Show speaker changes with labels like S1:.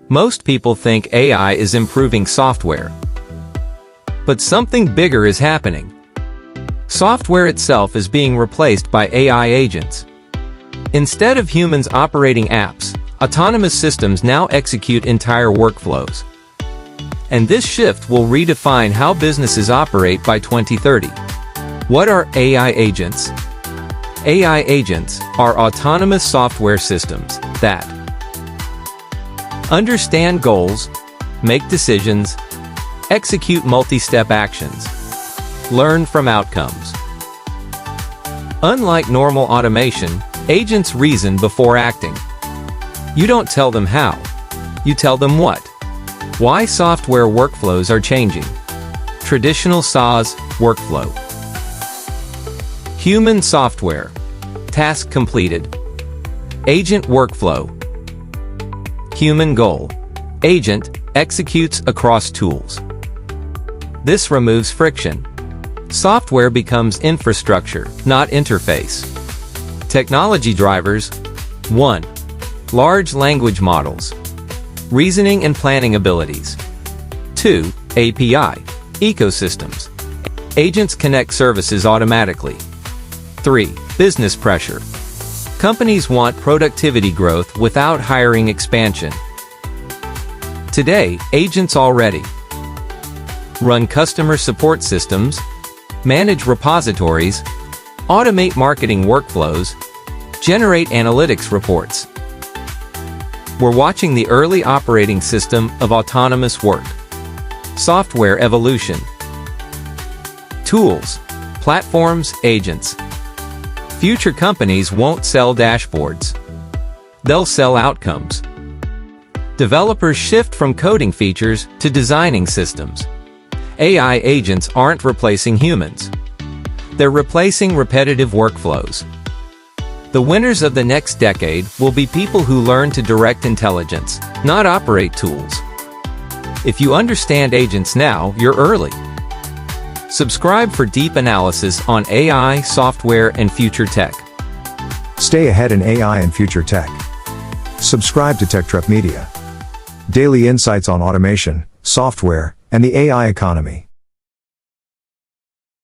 S1: Most people think AI is improving software. But something bigger is happening. Software itself is being replaced by AI agents. Instead of humans operating apps, autonomous systems now execute entire workflows. And this shift will redefine how businesses operate by 2030. What are AI agents? AI agents are autonomous software systems that understand goals, make decisions, execute multi-step actions, learn from outcomes. Unlike normal automation, agents reason before acting. You don't tell them how, you tell them what. Why software workflows are changing. Traditional SaaS workflow. Human software. Task completed. Agent workflow. Human goal. Agent executes across tools. This removes friction. Software becomes infrastructure, not interface. Technology drivers. 1. Large language models. Reasoning and planning abilities. 2. API. Ecosystems. Agents connect services automatically. 3. Business pressure. Companies want productivity growth without hiring expansion. Today, agents already run customer support systems, manage repositories, automate marketing workflows, generate analytics reports. We're watching the early operating system of autonomous work. Software evolution. Tools, platforms, agents. Future companies won't sell dashboards. They'll sell outcomes. Developers shift from coding features to designing systems. AI agents aren't replacing humans. They're replacing repetitive workflows. The winners of the next decade will be people who learn to direct intelligence, not operate tools. If you understand agents now, you're early. Subscribe for deep analysis on AI, software, and future tech.
S2: Stay ahead in AI and future tech. Subscribe to Techtrep Media. Daily insights on automation, software, and the AI economy.